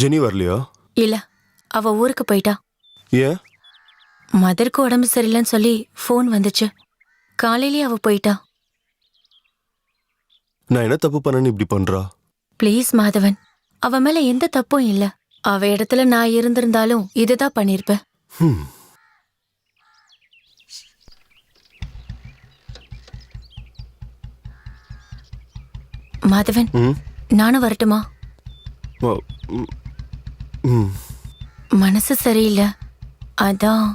Jenny வரலையா? இல்ல, அவ ஊருக்கு போயிட்டா. ஏன்? மதருக்கு உடம்பு சரியில்லைன்னு சொல்லி ஃபோன் வந்துச்சு. காலையிலேயே அவ போயிட்டா. நான் என்ன தப்பு பண்ணேன்னு இப்படி பண்றா? ப்ளீஸ் மாதவன், அவ மேல எந்த தப்பும் இல்ல. அவ இடத்துல நான் இருந்திருந்தாலும் இதுதான் பண்ணிருப்பேன். மாதவன், நானும் வரட்டுமா? மனசு சரியில்லை, அதான்.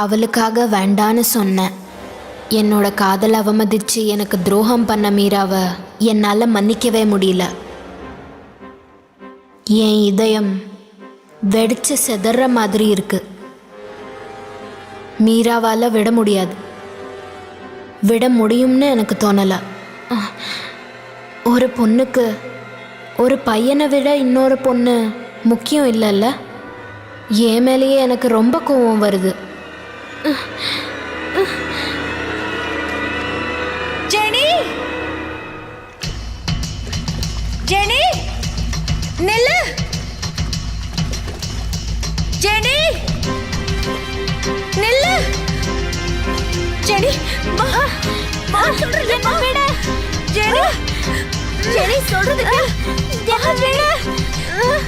அவளுக்காக வேண்டான்னு சொன்னேன். என்னோட காதல் அவமதிச்சு எனக்கு துரோகம் பண்ண மீராவை என்னால் மன்னிக்கவே முடியல. என் இதயம் வெடிச்சு செதற மாதிரி இருக்கு. மீராவால் விட முடியாது, விட முடியும்னு எனக்கு தோணலை. ஒரு பொண்ணுக்கு ஒரு பையனை விட இன்னொரு பொண்ணு முக்கியம் இல்லைல்ல? என் மேலேயே எனக்கு ரொம்ப கோவம் வருது. ஜெனி, ஜெனி நில்லு. ஜெனி நில்லு. ஜெனி வா சொல்றது விட. ஜெனி, ஜெனி சொல்றது விட.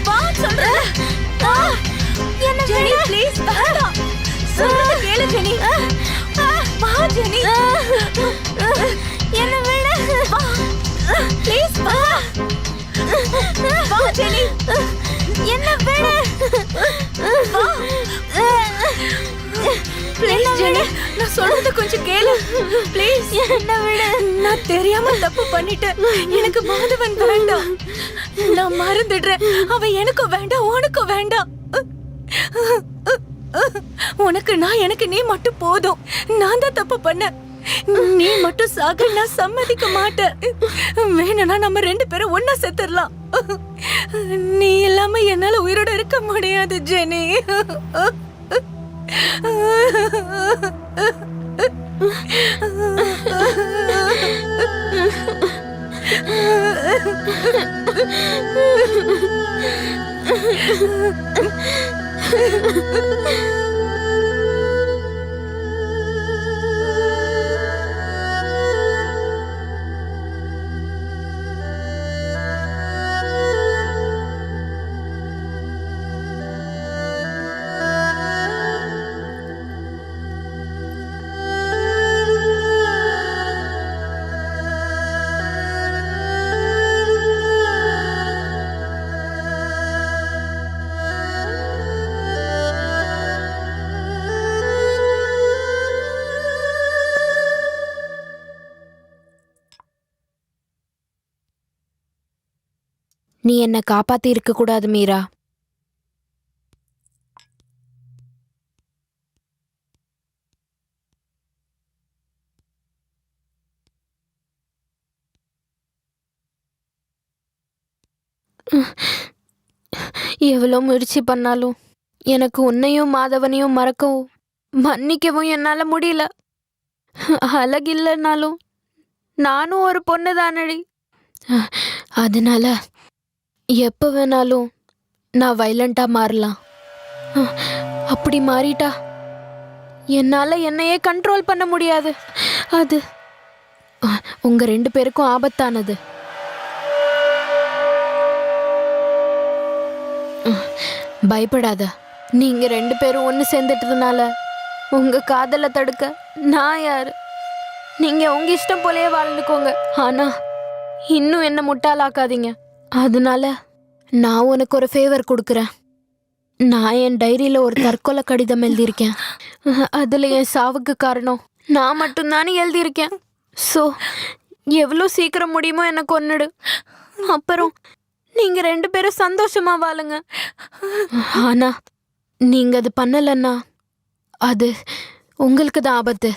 வா சொல்றது. என்ன ஜெனி ப்ளீஸ் வேண்டாம். சொல்றது கேளு ஜெனி. வா ஜெனி. என்ன விட. வா ப்ளீஸ் வா. வா ஜெனி. என்ன விட. வா ப்ளீஸ் ஜெனி. நான் சொல்றத கொஞ்சம் கேளு ப்ளீஸ். என்ன விடு. நான் தெரியாம தப்பு பண்ணிட்டேன். எனக்கு மாதவன் வேண்டாம். நான் மறந்துடுறேன். அவன் எனக்கும் வேண்டாம், உனக்கும் வேண்டாம். உனக்கு நான், எனக்கு நீ மட்டும் போதும். நான் தான் தப்பு பண்ணேன். நீ மட்டும் சாக நான் சம்மதிக்க மாட்டேன். வேணும்னா நம்ம 2 பேரும் ஒன்னா செத்துடலாம். நீ இல்லாம என்னால உயிரோட இருக்க முடியாது ஜெனி. நீ என்னை காப்பாத்தி இருக்க கூடாது மீரா. எவ்வளோ முயற்சி பண்ணாலும் எனக்கு உன்னையும் மாதவனையும் மறக்கவும் மன்னிக்கவும் என்னால முடியல. அழகில்லைனாலும் நானும் ஒரு பொண்ணு தானடி. அதனால எப்போ வேணாலும் நான் வைலண்டா மாறலாம். அப்படி மாறிட்டா என்னால என்னையே கண்ட்ரோல் பண்ண முடியாது. அது உங்க 2 பேருக்கும் ஆபத்தானது. பயப்படாத. நீங்க 2 பேரும் ஒன்று சேர்ந்துட்டதுனால உங்க காதலை தடுக்க நான் யாரு? நீங்க உங்க இஷ்டம் போலயே வாழ்ந்துக்கோங்க. ஆனா இன்னும் என்ன முட்டாளாக்காதீங்க. அதனால நான் உனக்கு ஒரு ஃபேவர் கொடுக்குறேன். நான் என் டைரியில ஒரு தற்கொலை கடிதம் எழுதியிருக்கேன். அதுல என் சாவுக்கு காரணம் நான் மட்டும்தானே எழுதியிருக்கேன். ஸோ எவ்வளோ சீக்கிரம் முடியுமோ எனக்கு கொன்னுடு. அப்புறம் நீங்க 2 பேரும் சந்தோஷமா வாழுங்க. ஆனா நீங்க அது பண்ணலன்னா அது உங்களுக்கு தான் ஆபத்து.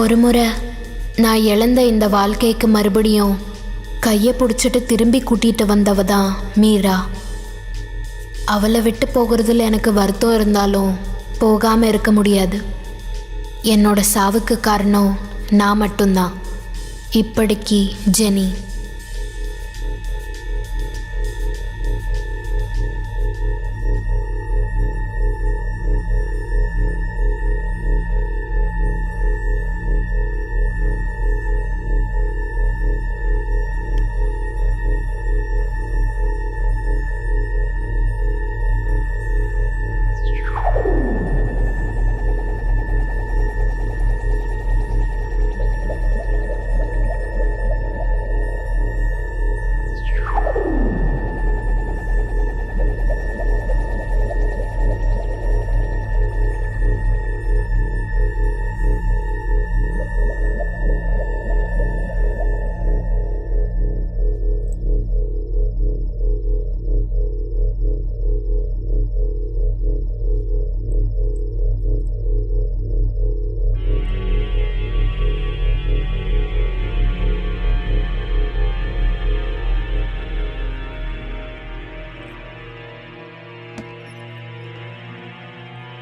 ஒரு முறை நான் இழந்த இந்த வாழ்க்கைக்கு மறுபடியும் கையை பிடிச்சிட்டு திரும்பி கூட்டிகிட்டு வந்தவ தான் மீரா. அவளை விட்டு போகிறதுல எனக்கு வருத்தம் இருந்தாலும் போகாமல் இருக்க முடியாது. என்னோட சாவுக்கு காரணம் நான் மட்டும்தான். இப்படிக்கு ஜெனி.